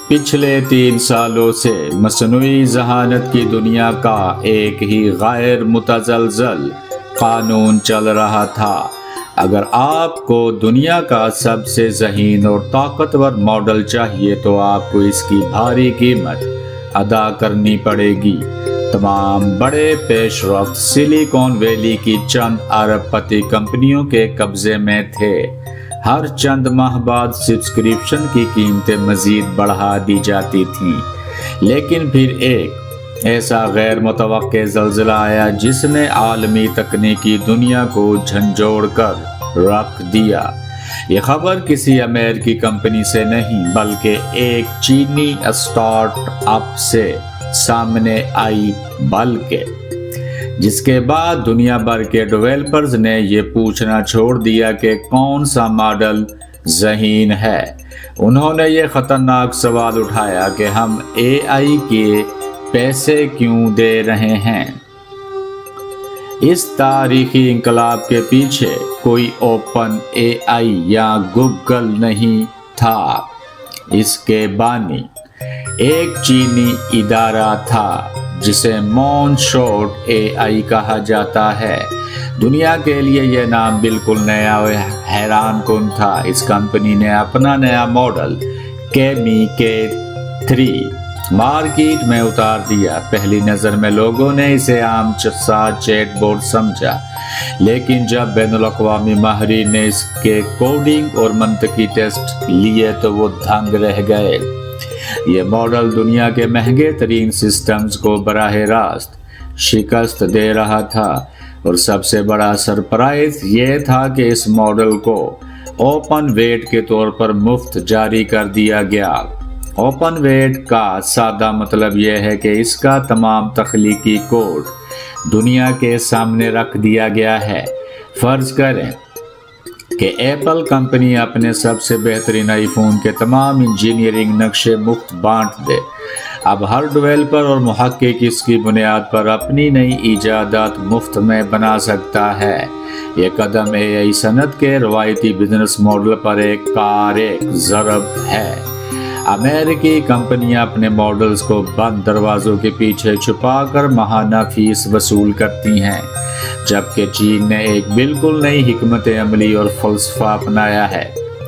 पिछले 3 सालों से मसनूई ज़हानत की दुनिया का एक ही गैर मुतज़लज़ल कानून चल रहा था। अगर आपको दुनिया का सबसे ज़हीन और ताकतवर मॉडल चाहिए तो आपको इसकी भारी कीमत अदा करनी पड़ेगी। तमाम बड़े पेशरफ्त सिलिकॉन वैली की चंद अरबपति कंपनियों के कब्जे में थे। हर चंद माह बाद सब्सक्रिप्शन की कीमतें मजीद बढ़ा दी जाती थीं, लेकिन फिर एक ऐसा गैर मुतवक्के ज़ल्ज़ला आया जिसने आलमी तकनीकी दुनिया को झंझोड़ कर रख दिया। ये खबर किसी अमेरिकी कंपनी से नहीं बल्कि एक चीनी स्टार्टअप से सामने आई, बल्कि जिसके बाद दुनिया भर के डेवलपर्स ने ये पूछना छोड़ दिया कि कौन सा मॉडल ज़हीन है। उन्होंने ये ख़तरनाक सवाल उठाया कि हम AI के पैसे क्यों दे रहे हैं। इस तारीखी इंकलाब के पीछे कोई ओपन AI या गूगल नहीं था। इसके बानी एक चीनी इदारा था जिसे मॉनशॉट AI कहा जाता है। दुनिया के लिए यह नाम बिल्कुल नया और हैरान कुन था। इस कंपनी ने अपना नया मॉडल K3 मार्केट में उतार दिया। पहली नज़र में लोगों ने इसे आम सा चैटबॉट समझा, लेकिन जब बैनुल-अक़वामी माहिरीन ने इसके कोडिंग और मंतकी टेस्ट लिए तो वो दंग रह गए। ये मॉडल दुनिया के महंगे तरीन सिस्टम्स को बराह रास्त शिकस्त दे रहा था, और सबसे बड़ा सरप्राइज ये था कि इस मॉडल को ओपन वेट के तौर पर मुफ्त जारी कर दिया गया। ओपन वेट का सादा मतलब यह है कि इसका तमाम तख्लीकी कोड दुनिया के सामने रख दिया गया है। फर्ज करें कि एप्पल कंपनी अपने सबसे बेहतरीन आईफोन के तमाम इंजीनियरिंग नक्शे मुफ्त बांट दे। अब हर डेवलपर और मुहक्किक इसकी बुनियाद पर अपनी नई ईजादात मुफ्त में बना सकता है। ये कदम AI सनत के रवायती बिजनेस मॉडल पर एक ज़रब है। अमेरिकी कंपनियां अपने मॉडल्स को बंद दरवाजों के पीछे छुपाकर माहाना फीस वसूल करती हैं, जबकि चीन ने एक बिल्कुल नई हिकमत अमली और फ़लसफ़ा अपनाया है।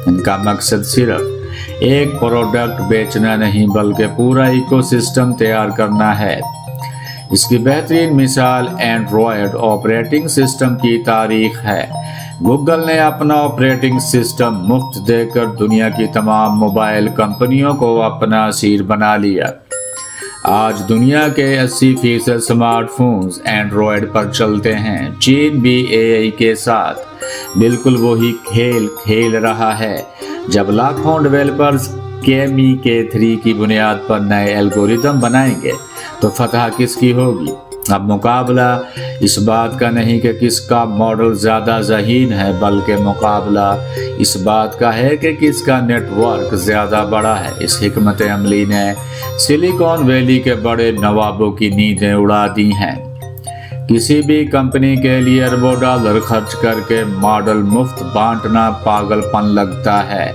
इनका मकसद सिर्फ एक प्रोडक्ट बेचना नहीं बल्कि पूरा इकोसिस्टम तैयार करना है। इसकी बेहतरीन मिसाल एंड्रॉयड ऑपरेटिंग सिस्टम की तारीख है। गूगल ने अपना ऑपरेटिंग सिस्टम मुफ्त देकर दुनिया की तमाम मोबाइल कंपनियों को अपना असीर बना लिया। आज दुनिया के 80% स्मार्टफोन्स एंड्रॉयड पर चलते हैं। चीन भी AI के साथ बिल्कुल वही खेल खेल रहा है। जब लाखों डेवलपर्स K3 की बुनियाद पर नए एल्गोरिदम बनाएंगे तो फतह किसकी होगी? अब मुकाबला इस बात का नहीं कि किसका मॉडल ज़्यादा ज़हीन है, बल्कि मुकाबला इस बात का है कि किसका नेटवर्क ज़्यादा बड़ा है। इस हिकमत अमली ने सिलिकॉन वैली के बड़े नवाबों की नींदें उड़ा दी हैं। किसी भी कंपनी के लिए अरबों डॉलर खर्च करके मॉडल मुफ्त बांटना पागलपन लगता है,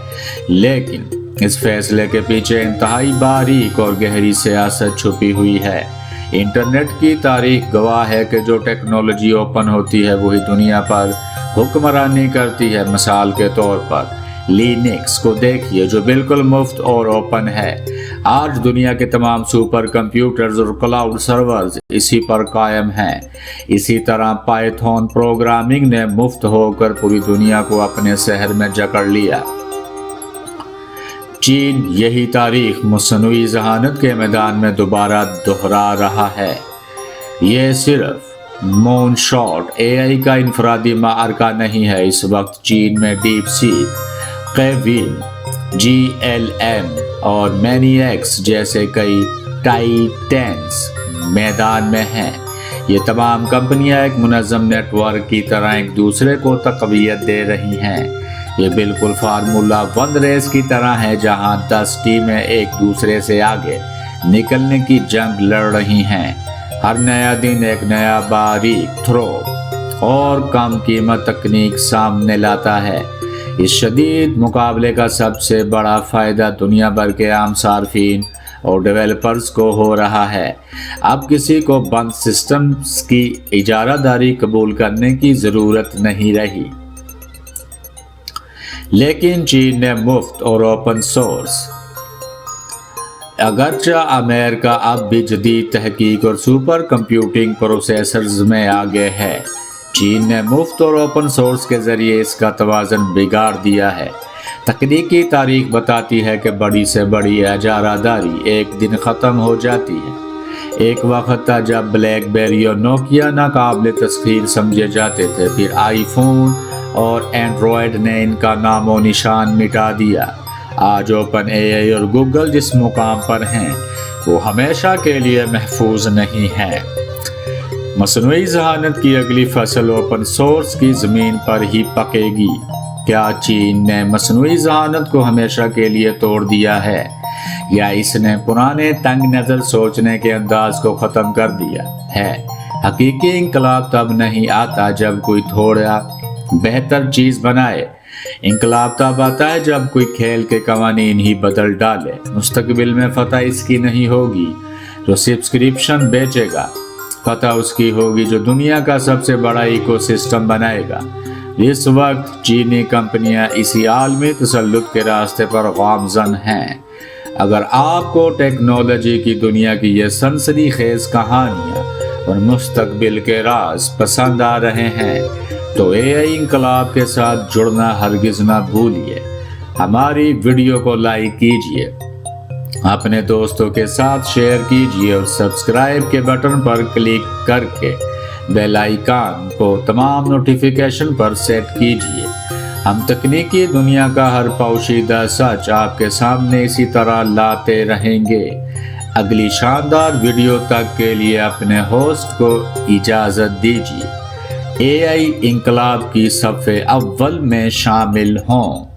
लेकिन इस फैसले के पीछे इंतहाई बारीक और गहरी सियासत छुपी हुई है। इंटरनेट की तारीख गवाह है कि जो टेक्नोलॉजी ओपन होती है वही दुनिया पर हुक्मरानी करती है। मिसाल के तौर पर लिनक्स को देखिए, जो बिल्कुल मुफ्त और ओपन है। आज दुनिया के तमाम सुपर कंप्यूटर्स और क्लाउड सर्वर्स इसी पर कायम हैं। इसी तरह पाइथन प्रोग्रामिंग ने मुफ्त होकर पूरी दुनिया को अपने शहर में जकड़ लिया। चीन यही तारीख मसनूई ज़हानत के मैदान में दोबारा दोहरा रहा है। ये सिर्फ मॉनशॉट AI का इनफरादी मार्का नहीं है। इस वक्त चीन में डीपसीक, केविन, GLM और मैनिएक्स जैसे कई टाइटेंस मैदान में हैं। ये तमाम कंपनियां एक मुनज़्ज़म नेटवर्क की तरह एक दूसरे को तक़वियत दे रही हैं। ये बिल्कुल फार्मूला 1 रेस की तरह है, जहां 10 टीमें एक दूसरे से आगे निकलने की जंग लड़ रही हैं। हर नया दिन एक नया बारीक थ्रो और कम कीमत तकनीक सामने लाता है। इस शदीद मुकाबले का सबसे बड़ा फ़ायदा दुनिया भर के आम सार्फिन और डेवलपर्स को हो रहा है। अब किसी को बंद सिस्टम्स की इजारादारी कबूल करने की ज़रूरत नहीं रही। लेकिन चीन ने मुफ्त और ओपन सोर्स, अगरचे अमेरिका अब भी जदीद तहकीक और सुपर कंप्यूटिंग प्रोसेसर्स में आगे है, चीन ने मुफ्त और ओपन सोर्स के ज़रिए इसका तवाज़न बिगाड़ दिया है। तकनीकी तारीख बताती है कि बड़ी से बड़ी इजारादारी एक दिन ख़त्म हो जाती है। एक वक्त था जब ब्लैकबेरी और नोकिया नाकाबिल तस्खीर समझे जाते थे, फिर आईफोन और एंड्रॉयड ने इनका नामो निशान मिटा दिया। आज ओपन एआई और गूगल जिस मुकाम पर हैं वो हमेशा के लिए महफूज नहीं है। मसनूई ज़हानत की अगली फसल ओपन सोर्स की ज़मीन पर ही पकेगी। क्या चीन ने मसनूई ज़हानत को हमेशा के लिए तोड़ दिया है, या इसने पुराने तंग नज़र सोचने के अंदाज को ख़त्म कर दिया है? हकीकी इंकलाब तब नहीं आता जब कोई थोड़ा बेहतर चीज़ बनाए। इंकलाब तब आता है जब कोई खेल के कवानीन ही बदल डाले। मुस्तकबिल में फतह इसकी नहीं होगी जो सब्सक्रिप्शन बेचेगा, फतह उसकी होगी जो दुनिया का सबसे बड़ा इकोसिस्टम बनाएगा। इस वक्त चीनी कंपनियां इसी आलमी तसल्लुत के रास्ते पर गामज़न हैं। अगर आपको टेक्नोलॉजी की दुनिया की ये सनसनीखेज कहानियाँ और मुस्तकबिल के राज पसंद आ रहे हैं तो एआई इंकलाब के साथ जुड़ना हरगिज़ ना भूलिए। हमारी वीडियो को लाइक कीजिए, अपने दोस्तों के साथ शेयर कीजिए और सब्सक्राइब के बटन पर क्लिक करके बेल आइकन को तमाम नोटिफिकेशन पर सेट कीजिए। हम तकनीकी दुनिया का हर पोशीदा सच आपके सामने इसी तरह लाते रहेंगे। अगली शानदार वीडियो तक के लिए अपने होस्ट को इजाज़त दीजिए। एआई इंकलाब की सफ़े अव्वल में शामिल हों।